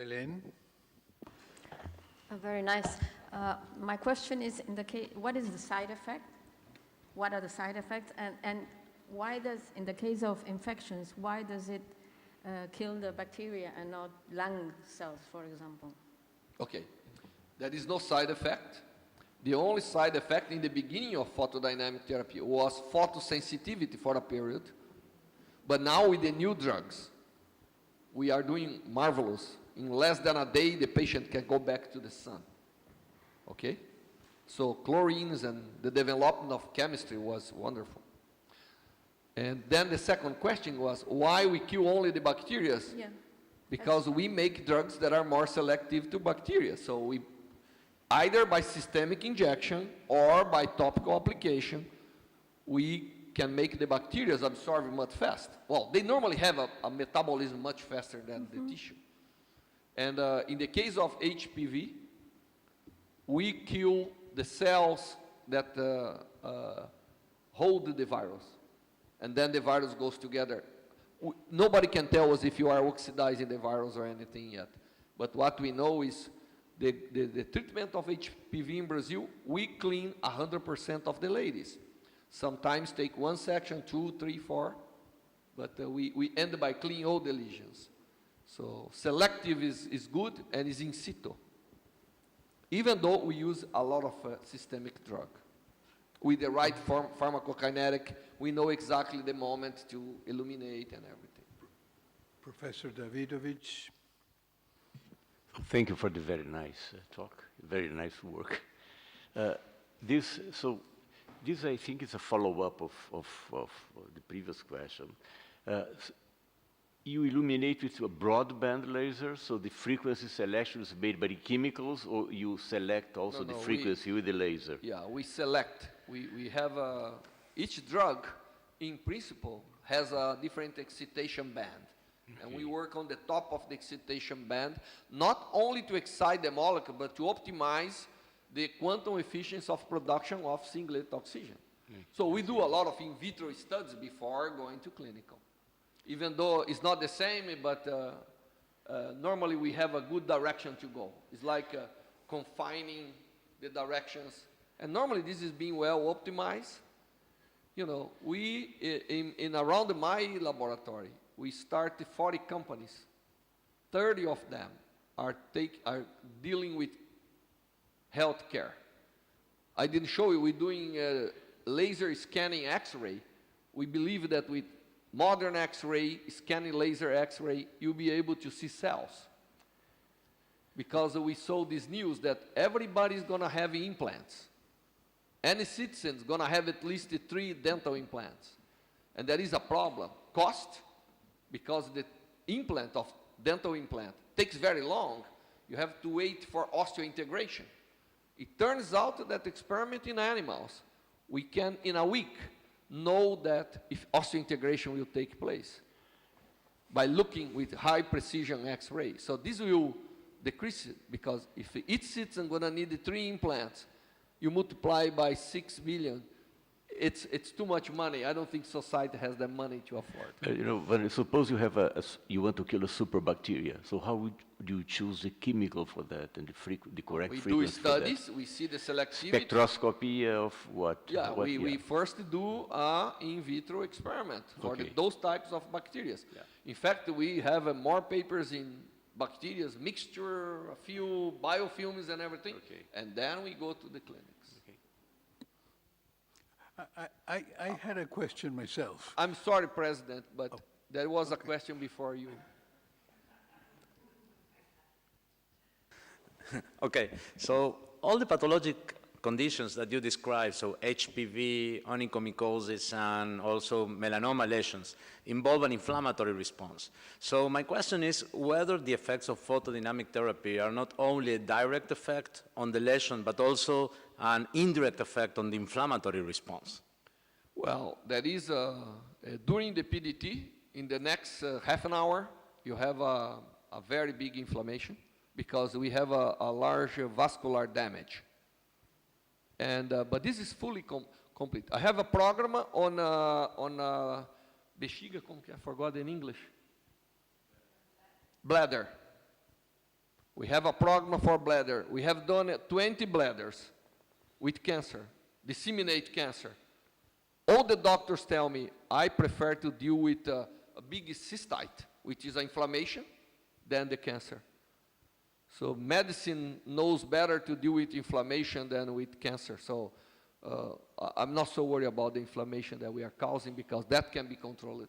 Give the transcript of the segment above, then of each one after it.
Belen? Very nice. My question is, in the case, what is the side effect? What are the side effects? And why does, in the case of infections, why does it kill the bacteria and not lung cells, for example? Okay, there is no side effect. The only side effect in the beginning of photodynamic therapy was photosensitivity for a period. But now with the new drugs, we are doing marvelous. In less than a day, the patient can go back to the sun. Okay? So chlorines and the development of chemistry was wonderful. And then the second question was, why we kill only the bacteria? Yeah. Because we make drugs that are more selective to bacteria. So we, either by systemic injection or by topical application, we can make the bacteria absorb much fast. Well, they normally have a metabolism much faster than the tissue. And in the case of HPV, we kill the cells that hold the virus. And then the virus goes together. Nobody can tell us if you are oxidizing the virus or anything yet. But what we know is the treatment of HPV in Brazil, we clean 100% of the ladies. Sometimes take one section, 2, 3, 4, but we end by cleaning all the lesions. So selective is good and is in situ, even though we use a lot of systemic drug. With the right pharmacokinetic, we know exactly the moment to illuminate and everything. Professor Davidovich? Thank you for the very nice talk, very nice work. This, I think, is a follow-up of the previous question. You illuminate with a broadband laser, so the frequency selection is made by the chemicals, or you select also the frequency with the laser? Yeah, we select. We have each drug, in principle, has a different excitation band. Okay. And we work on the top of the excitation band, not only to excite the molecule, but to optimize the quantum efficiency of production of singlet oxygen. So we do a lot of in vitro studies before going to clinical. Even though it's not the same, but normally we have a good direction to go. It's like confining the directions. And normally this is being well optimized. You know, we, in around my laboratory, we started 40 companies. 30 of them are dealing with healthcare. I didn't show you, we're doing laser scanning X-ray. We believe that with modern X-ray, scanning laser X-ray, you'll be able to see cells. Because we saw this news that everybody's gonna have implants. Any citizen's gonna have at least 3 dental implants. And there is a problem. Cost, because the implant of dental implant takes very long. You have to wait for osseointegration. It turns out that experiment in animals, we can, in a week, know that if osseointegration will take place by looking with high precision X-ray. So this will decrease it, because if each citizen gonna need 3 implants, you multiply by 6 billion, it's too much money. I don't think society has the money to afford. You know, when suppose you have you want to kill a superbacteria. So how would you choose the chemical for that and the correct frequency? We do studies. We see the selectivity. Spectroscopy of what? Yeah, we first do an in vitro experiment for those types of bacteria. Yeah. In fact, we have more papers in bacteria, mixture, a few biofilms and everything, and then we go to the clinics. I had a question myself. I'm sorry, President, but there was a question before you. Okay, so all the pathologic conditions that you described, so HPV, onychomycosis, and also melanoma lesions, involve an inflammatory response. So my question is whether the effects of photodynamic therapy are not only a direct effect on the lesion, but also an indirect effect on the inflammatory response. Well, that is, during the PDT, in the next half an hour, you have a very big inflammation, because we have a large vascular damage. And, but this is fully complete. I have a program on bexiga, I forgot in English. Bladder. We have a program for bladder. We have done 20 bladders with cancer, disseminate cancer. All the doctors tell me, I prefer to deal with a big cystite, which is inflammation, than the cancer. So medicine knows better to deal with inflammation than with cancer. So I'm not so worried about the inflammation that we are causing because that can be controlled.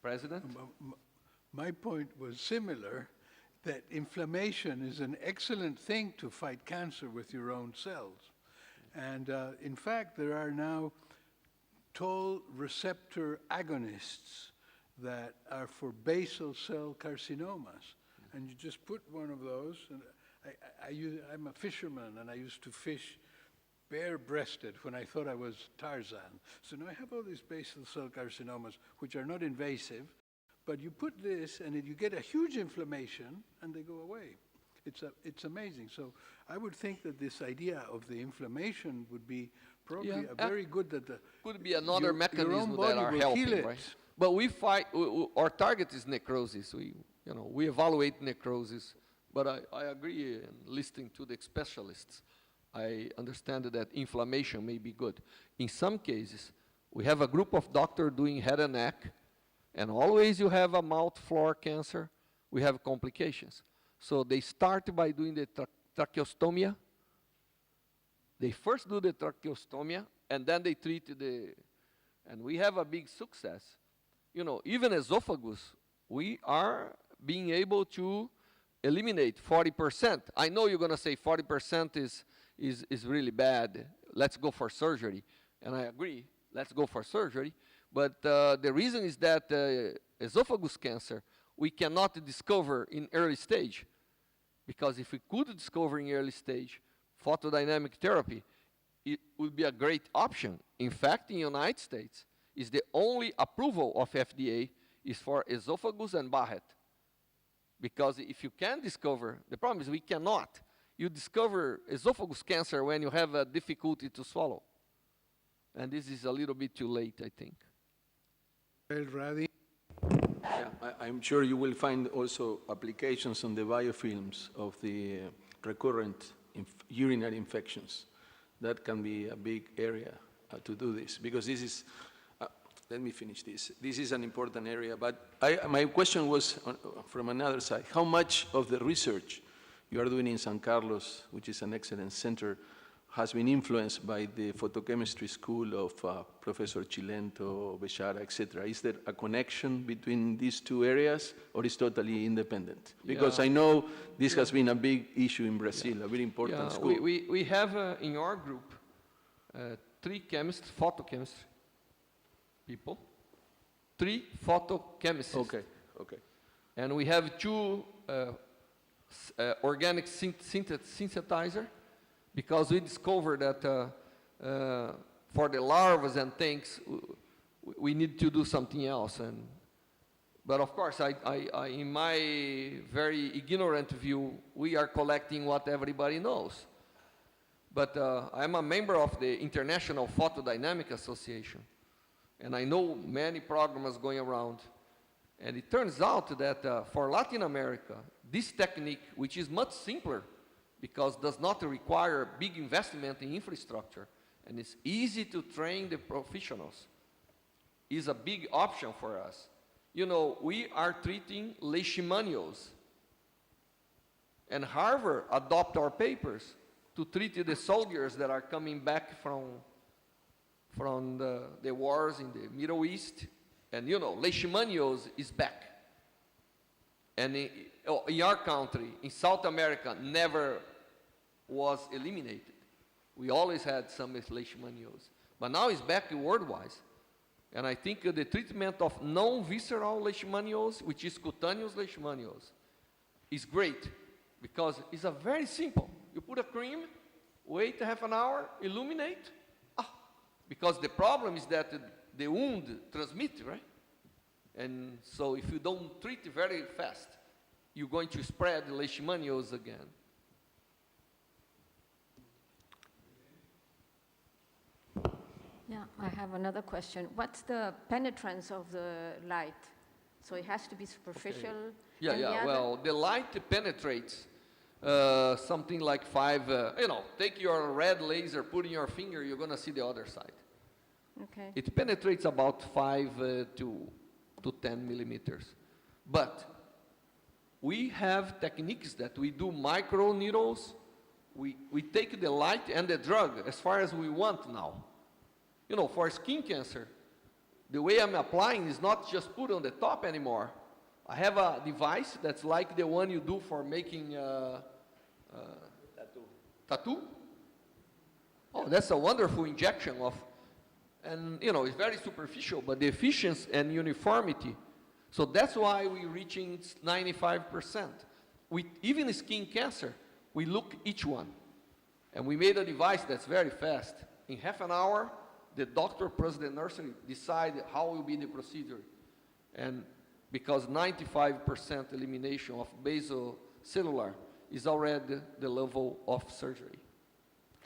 President? My point was similar, that inflammation is an excellent thing to fight cancer with your own cells. And in fact, there are now toll receptor agonists that are for basal cell carcinomas. And you just put one of those, and I'm a fisherman, and I used to fish bare-breasted when I thought I was Tarzan. So now I have all these basal cell carcinomas, which are not invasive, but you put this, and you get a huge inflammation, and they go away. It's amazing. So I would think that this idea of the inflammation would be probably a very good that the Could be another your mechanism own that body are will helping, heal it. right? But we fight, our target is necrosis. We evaluate necrosis. But I agree, in listening to the specialists, I understand that inflammation may be good. In some cases, we have a group of doctors doing head and neck, and always you have a mouth floor cancer, we have complications. So they start by doing the tracheostomia. They first do the tracheostomia, and then they treat and we have a big success. Even esophagus, we are being able to eliminate 40%. I know you're going to say 40% is really bad. Let's go for surgery. And I agree, let's go for surgery. But the reason is that esophagus cancer, we cannot discover in early stage. Because if we could discover in early stage, photodynamic therapy, it would be a great option. In fact, in the United States, is the only approval of FDA is for esophagus and Barrett. Because if you can discover, the problem is we cannot. You discover esophagus cancer when you have a difficulty to swallow. And this is a little bit too late, I think. El Radi. Yeah, I'm sure you will find also applications on the biofilms of the recurrent urinary infections. That can be a big area to do this, because this is, let me finish this. This is an important area, but my question was from another side. How much of the research you are doing in San Carlos, which is an excellent center, has been influenced by the photochemistry school of Professor Chilento, Bechara, etc.? Is there a connection between these two areas, or is totally independent? Because I know this has been a big issue in Brazil, a very important school. We have in our group 3 chemists, photochemists people, 3 photochemists. Okay. And we have 2 organic synthesizer, because we discovered that for the larvae and things, we need to do something else. But of course, I, in my very ignorant view, we are collecting what everybody knows. But I'm a member of the International Photodynamic Association, and I know many programs going around. And it turns out that for Latin America, this technique, which is much simpler, because does not require big investment in infrastructure, and it's easy to train the professionals, is a big option for us. We are treating leishmanios, and Harvard adopt our papers to treat the soldiers that are coming back from the wars in the Middle East, and leishmanios is back. And in our country, in South America, never was eliminated. We always had some leishmanios, but now it's back worldwide. And I think the treatment of non-visceral leishmanios, which is cutaneous leishmanios, is great, because it's a very simple. You put a cream, wait half an hour, illuminate. Because the problem is that the wound transmits, right? And so if you don't treat very fast, you're going to spread leishmanios again. Yeah, I have another question. What's the penetrance of the light? So it has to be superficial. Yeah, and the yeah. other- Well, the light penetrates something like 5. Take your red laser, put in your finger, you're gonna see the other side. Okay. It penetrates about 5 to 10 millimeters. But we have techniques that we do micro needles. We take the light and the drug as far as we want now. For skin cancer, the way I'm applying is not just put on the top anymore. I have a device that's like the one you do for making tattoo. Oh, that's a wonderful injection of, and it's very superficial, but the efficiency and uniformity. So that's why we're reaching 95%. Even skin cancer, we look each one. And we made a device that's very fast. In half an hour, the doctor plus the nurse decide how will be the procedure. And because 95% elimination of basal cellular is already the level of surgery.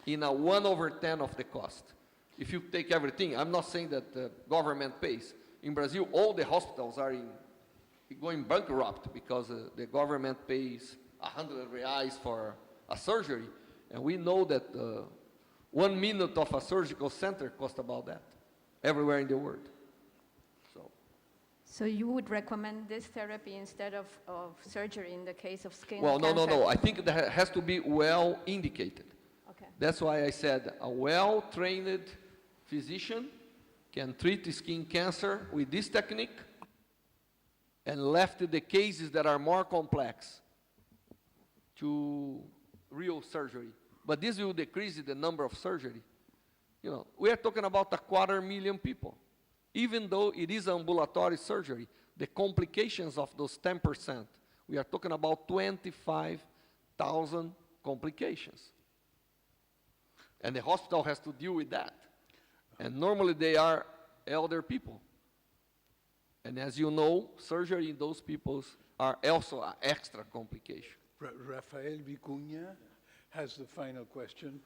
In a 1/10 of the cost. If you take everything, I'm not saying that the government pays. In Brazil, all the hospitals are going bankrupt because the government pays 100 reais for a surgery. And we know that 1 minute of a surgical center costs about that, everywhere in the world. So you would recommend this therapy instead of surgery in the case of skin Well, cancer? no. I think that has to be well indicated. Okay. That's why I said a well-trained physician can treat skin cancer with this technique and left the cases that are more complex to real surgery. But this will decrease the number of surgery. We are talking about 250,000 people. Even though it is ambulatory surgery, the complications of those 10%, we are talking about 25,000 complications. And the hospital has to deal with that. And normally they are elder people. And as you know, surgery in those people are also an extra complication. Rafael Vicuña has the final question.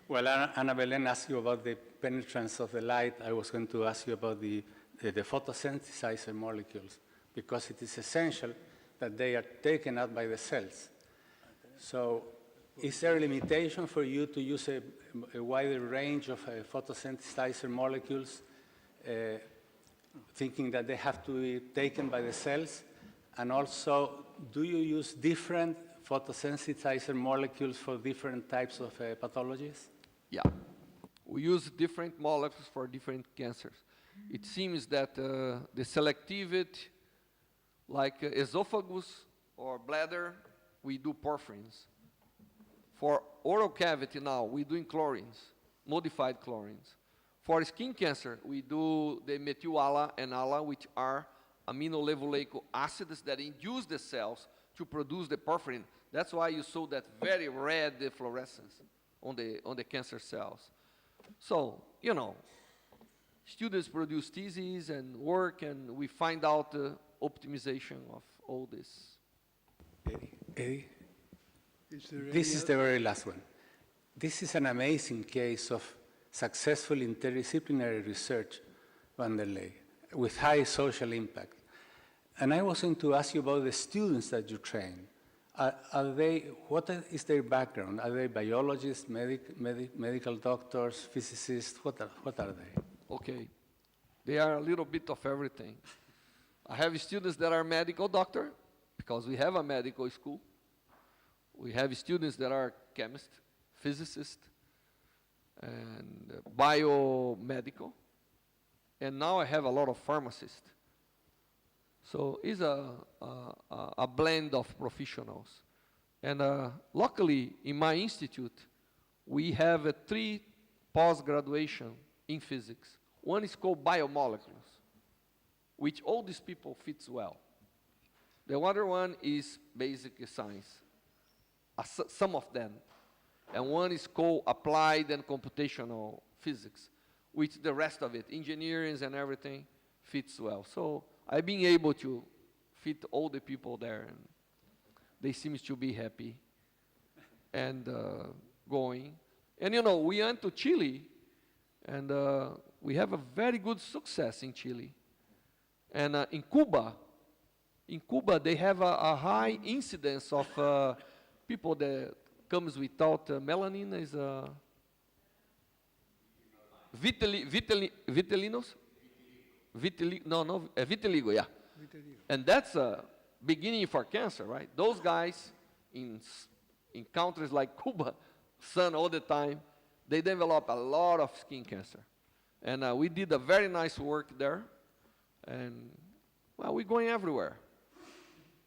Well, Ana Belén asked you about the penetrance of the light. I was going to ask you about the photosynthesizer molecules, because it is essential that they are taken out by the cells. So is there a limitation for you to use a wider range of photosynthesizer molecules, thinking that they have to be taken by the cells? And also, do you use different photosensitizer molecules for different types of pathologies? Yeah. We use different molecules for different cancers. It seems that the selectivity, like esophagus or bladder, we do porphyrins. For oral cavity now, we're doing chlorines, modified chlorines. For skin cancer, we do the methyl-ALA and ALA, which are amino-levulaic acids that induce the cells to produce the porphyrin. That's why you saw that very red fluorescence on the cancer cells. So, students produce theses and work, and we find out the optimization of all this. Eddie? Is there This any is the very last one. This is an amazing case of successful interdisciplinary research, Vanderlei, with high social impact. And I was going to ask you about the students that you train. What is their background? Are they biologists, medical doctors, physicists? What are they? Okay. They are a little bit of everything. I have students that are medical doctor, because we have a medical school. We have students that are chemists, physicists, and biomedical. And now I have a lot of pharmacists. So it's a blend of professionals. And luckily, in my institute, we have 3 post-graduation in physics. One is called biomolecules, which all these people fits well. The other one is basic science, some of them. And one is called applied and computational physics, which the rest of it, engineering and everything, fits well. So I've been able to fit all the people there, and they seem to be happy and going. And we went to Chile, and we have a very good success in Chile. And in Cuba, they have a high incidence of people that comes without melanin, is vitiligo, yeah. And that's a beginning for cancer, right? Those guys in countries like Cuba, sun all the time, they develop a lot of skin cancer. And we did a very nice work there. And, well, we're going everywhere.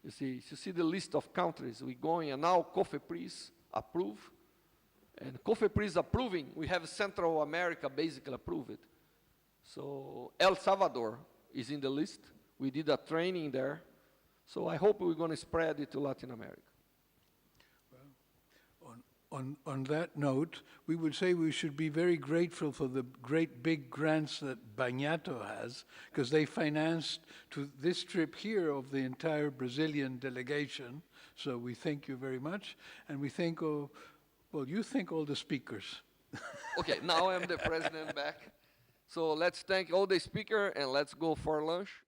You see the list of countries we're going, and now COFEPRIS approve. And COFEPRIS approving, we have Central America basically approve it. So El Salvador is in the list. We did a training there. So I hope we're going to spread it to Latin America. On that note, we would say we should be very grateful for the great big grants that Banhato has, because they financed to this trip here of the entire Brazilian delegation. So we thank you very much, and we thank all, well, you thank all the speakers. Okay, now I'm the president back. So let's thank all the speakers, and let's go for lunch.